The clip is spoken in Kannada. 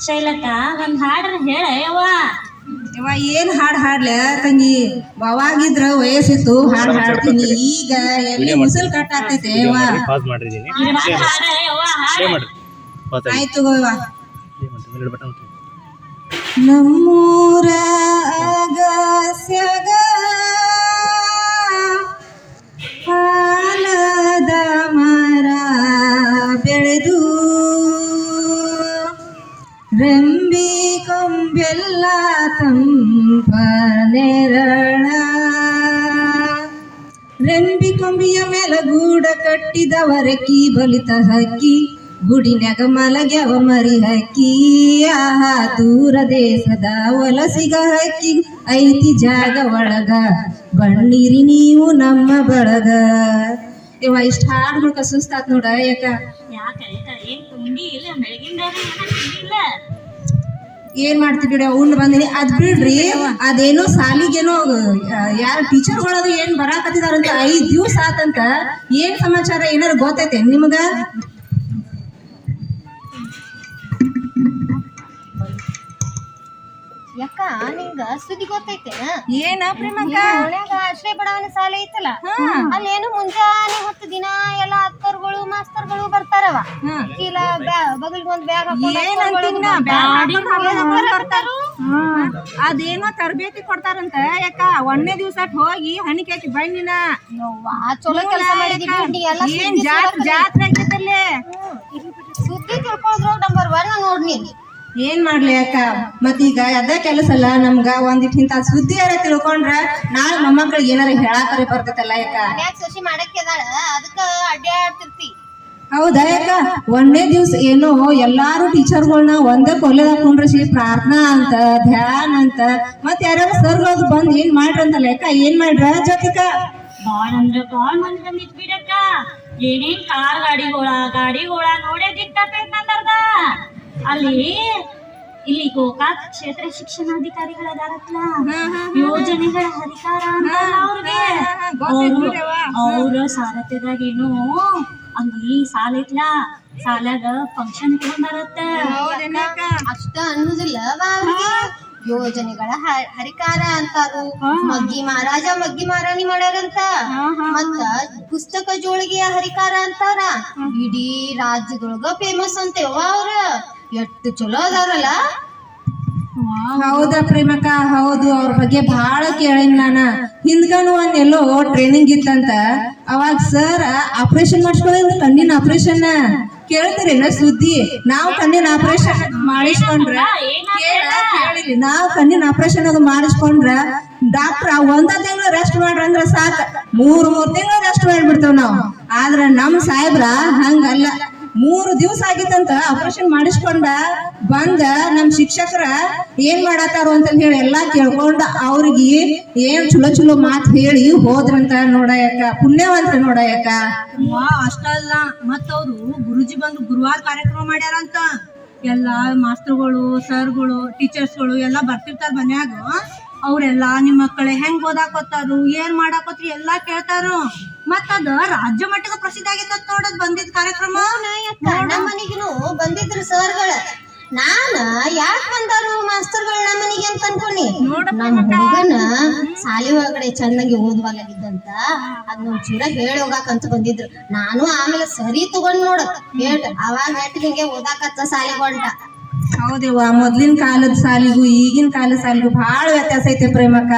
ಶೈಲಕ್ಕ ಒಂದ್ ಹಾಡ್ರ ಹೇಳ ಯವ್ವ. ಯವ್ವ ಏನ್ ಹಾಡ್ ಹಾಡ್ಲ ತಂಗಿ, ಅವಾಗಿದ್ರ ವಯಸ್ಸಿತ್ತು ಹಾಡ್ ಹಾಡ್ತೀನಿ, ಈಗ ಎಲ್ಲಿ ಮುಸಲ್ ಕಟ್ ಆಗ್ತೈತೆ ಯವ್ವ. ಹಾಡ ಯವ್ವ ಹಾಡ. ಆಯ್ತು ಯವ್ವ. ನಮ್ಮೂರ ಅಗಸ್ಯಗ ಆಲದ ಮರ ಬೆಳೆದು ರೆಂಬಿ ಕೊಂಬೆಲ್ಲ ತಂಪ ನೆರಳ, ರೆಂಬಿ ಕೊಂಬಿಯ ಮೇಲೆ ಗೂಡ ಕಟ್ಟಿದವರಕ್ಕಿ ಬಲಿತ ಹಕ್ಕಿ, ಗುಡಿನ್ಯಾಗ ಮಲಗ್ಯವ ಮರಿ ಹಕ್ಕಿ. ಆಹಾ ದೂರ ದೇಶದ ವಲಸಿಗ ಹಕ್ಕಿ ಐತಿ ಜಾಗ ಒಳಗ, ಬಣ್ಣಿರಿ ನೀವು ನಮ್ಮ ಬಳಗ. ಇವ ಇಷ್ಟ ಹಾಡ್ಬಿಡ್ಕ ಸುಸ್ತಾತ್ ನೋಡ. ಯಾಕ ಏನ್ ತುಂಡಿ ಇಲ್ಲ ಬೆಳಗಿಂದ ಇಲ್ಲ. ಏನ್ ಮಾಡ್ತಿದ್ರಿ ಉಂಡ್ ಬಂದಿನಿ. ಅದ್ ಬಿಡ್ರಿ, ಅದೇನೋ ಸಾಲಿಗೇನೋ ಯಾರ ಟೀಚರ್ಗಳದು ಏನ್ ಬರಾಕತ್ತಿದಾರಂತ 5 ದಿವ್ಸ ಆತಂತ. ಏನ್ ಸಮಾಚಾರ, ಏನಾರು ಗೊತ್ತೈತೆ ನಿಮ್ಗ? ಯಾಕ ನಿಂಗ ಸುದ್ದಿ ಗೊತ್ತೈತೆ? ಏನ ಪ್ರೇಮಕ್ಕ? ಆಶ್ರಯ ಬಡಾವಣೆ ಶಾಲೆ ಐತಲ್ಲ, ಅಲ್ಲೇನು ಮುಂಜಾನೆ 10 ದಿನ ಎಲ್ಲ ಅಕ್ಕರ್ಗಳು ಮಾಸ್ತರ್ಗಳು ಬರ್ತಾರವ. ಇಲ್ಲ ಬಗಲ್ಗೆ ಒಂದ್ ಬ್ಯಾಗ್ ಅದೇನೋ ತರಬೇತಿ ಕೊಡ್ತಾರಂತ. ಯಾಕ 1ನೇ ದಿವ್ಸ ಹೋಗಿ ಹಣಿಕೆ ಹಾಕಿ ಬಣ್ಣಿನ ಚಲೋ ಕೆಲಸ ಮಾಡಿದೀವಿ. ಏನ್ ಜಾತ್ರೆ ಆಗ್ತೈತಲ್ಲೇ ಸುದ್ದಿ ತಿಳ್ಕೊಂಡ್ರು ನಂಬರ್ 1 ನೋಡ್ನಿ. ಏನ್ ಮಾಡ್ಲಿ ಅಕ್ಕ, ಮತ್ತೀಗ ಅದ ಕೆಲಸ ಅಲ್ಲ ನಮ್ಗ. ಒಂದಿಟ್ ಇಂತ ಸುದ್ದಿ ಯಾರ ತಿಳ್ಕೊಂಡ್ರ ನಾಳೆ ಮೊಮ್ಮಕ್ಳಿಗೆ ಏನಾರ ಹೇಳಾಕರೆ ಬರ್ತೈತಲ್ಲ. ಯಾಕ ಸೊಸಿ ಮಾಡಕ್ಕೆದಾಳ, ಅದಕ್ಕ ಅಡ್ಡಾಡ್ತಿರ್ತಿ. ಹೌದಾ ಯಾಕ? 1ನೇ ದಿವ್ಸ ಏನೋ ಎಲ್ಲಾರು ಟೀಚರ್ಗಳನ್ನ ಒಂದೇ ಕೊಲೆದಾಗ ಕುಂಡ್ರಿಸಿ ಪ್ರಾರ್ಥನಾ ಅಂತ, ಧ್ಯಾನ ಅಂತ, ಮತ್ ಯಾರ್ಯಾರು ಸರ್ಗಳು ಬಂದ್ ಏನ್ ಮಾಡ್ರಂತಲ್ಲ. ಯಾಕ ಏನ್ ಮಾಡ್ರ ಜೊತೆಗ? ಬಾಳ್ ಅಂದ್ರ ಬಾಳ್ ಮಂದಿ ಬಂದಿತ್ ಬಿಡಕ್ಕ. ಏನೇನ್ ಕಾರ್ ಗಾಡಿಗಳ ನೋಡೇ ದಿಕ್ಕದ. ಅಲ್ಲಿ ಇಲ್ಲಿ ಗೋಕಾಕ್ ಕ್ಷೇತ್ರ ಶಿಕ್ಷಣಾಧಿಕಾರಿಗಳದಾರತ್ಲ, ಯೋಜನೆಗಳ ಅಧಿಕಾರ ಅಂತ ಅವ್ರಿಗೆ. ಅವ್ರ ಸಾರಥ್ಯದಾಗೇನು ಅಲ್ಲಿ ಸಾಲ ಐತ್ಲ, ಸಾಲಾಗ ಫಂಕ್ಷನ್ ಇಟ್ಕೊಂಡಾರತ್ತ. ಅಷ್ಟ ಅನ್ನುದಿಲ್ಲ, ಯೋಜನೆಗಳ ಹರಿಕಾರ ಅಂತಾರು. ಮಗ್ಗಿ ಮಾರಾಣಿ ಮಾಡ್ಯಾರಂತ. ಮತ್ತ ಪುಸ್ತಕ ಜೋಳಿಗೆಯ ಹರಿಕಾರ ಅಂತಾರ. ಇಡೀ ರಾಜ್ಯದೊಳಗ ಫೇಮಸ್ ಅಂತೇವ ಅವ್ರ. ಎಷ್ಟು ಚಲೋ ಅದಾರಲ್ಲ. ಹೌದಾ ಪ್ರೇಮಕ್ಕ? ಹೌದು, ಅವ್ರ ಬಗ್ಗೆ ಬಹಳ ಕೇಳಿನ್ ನಾನ. ಹಿಂದ್ಗನು ಒಂದ್ ಎಲ್ಲೋ ಟ್ರೈನಿಂಗ್ ಇತ್ತಂತ. ಅವಾಗ ಸರ್ ಆಪರೇಷನ್ ಮಾಡಿಸ್ಕೊಳ್ಳೋದು, ಕಣ್ಣಿನ ಆಪರೇಷನ್. ಕೇಳ್ತೀರೇನ ಸುದ್ದಿ? ನಾವು ಕಣ್ಣಿನ ಆಪರೇಷನ್ ಮಾಡಿಸ್ಕೊಂಡ್ರ ಕೇಳಿರಿ, ನಾವು ಕಣ್ಣಿನ ಆಪರೇಷನ್ ಅದು ಮಾಡಿಸ್ಕೊಂಡ್ರ ಡಾಕ್ಟ್ರ 1 ತಿಂಗಳು ರೆಸ್ಟ್ ಮಾಡ್ರಂದ್ರ ಸಾಕ, 3 ತಿಂಗಳು ರೆಸ್ಟ್ ಮಾಡ್ಬಿಡ್ತೇವ್ ನಾವು. ಆದ್ರ ನಮ್ ಸಾಹೇಬ್ರ ಹಂಗಲ್ಲ. 3 ದಿವ್ಸ ಆಗಿತ್ತಂತ ಆಪರೇಷನ್ ಮಾಡಿಸ್ಕೊಂಡ ಬಂದ ನಮ್ ಶಿಕ್ಷಕರ ಏನ್ ಮಾಡತ್ತಾರು ಅಂತ ಹೇಳಿ ಎಲ್ಲಾ ಕೇಳ್ಕೊಂಡ ಅವ್ರಿಗೆ ಏನ್ ಚಲೋ ಮಾತ್ ಹೇಳಿ ಹೋದ್ರಂತ. ನೋಡ ಯಾಕ ಪುಣ್ಯವಂತ ನೋಡ ಯಾಕ. ಅಷ್ಟಲ್ಲ, ಮತ್ತ ಅವ್ರು ಗುರುಜಿ ಬಂದು ಗುರುವಾರ ಕಾರ್ಯಕ್ರಮ ಮಾಡ್ಯಾರಂತ. ಎಲ್ಲಾ ಮಾಸ್ತರ್ಗಳು, ಸರ್ಗಳು, ಟೀಚರ್ಸ್ಗಳು ಎಲ್ಲಾ ಬರ್ತಿರ್ತಾರ ಮನ್ಯಾಗ. ಅವ್ರೆಲ್ಲಾ ನಿಮ್ ಮಕ್ಕಳೇ ಹೆಂಗ್ ಓದಾಕೋತಾರು, ಏನ್ ಮಾಡಾಕೋತ್ರಿ ಎಲ್ಲಾ ಕೇಳ್ತಾರು. ಮತ್ತ ಅದ ರಾಜ್ಯ ಮಟ್ಟದ ಪ್ರಸಿದ್ಧ ಆಗೈತ ನೋಡದ್ ಬಂದಿದ್ ಕಾರ್ಯಕ್ರಮ. ನಮ್ಮ ಮನಿಗೂ ಬಂದಿದ್ರು ಸರ್ಗಳ. ನಾನ ಯಾಕೆ ಬಂದಾರು ಮಾಸ್ತರ್ಗಳು ನಮ್ಮ ಮನಿಗೆ ಅಂತ ಅನ್ಕೊಂಡಿ. ನಮ್ಮ ಹುಡುಗನ ಶಾಲೆ ಒಳಗಡೆ ಚಂದಾಗಿ ಓದುವಾಗಲಿದ್ದಂತ ಅದನ್ನ ಚೂರ ಹೇಳಿ ಹೋಗಾಕಂತ ಬಂದಿದ್ರು. ನಾನು ಆಮೇಲೆ ಸರಿ ತಗೊಂಡ್ ನೋಡ ಹೇಳ್ ಅವಾಗ ನೆಟ್ಟಿಗೆ ಓದಾಕತ್ತ ಶಾಲೆಗೆ ಹೊಂಟ. ಹೌದೇವ, ಮೊದ್ಲಿನ ಕಾಲದ ಸಾಲಿಗೂ ಈಗಿನ ಕಾಲದ ಸಾಲಿಗೂ ಬಹಳ ವ್ಯತ್ಯಾಸ ಐತೆ ಪ್ರೇಮಕ್ಕ.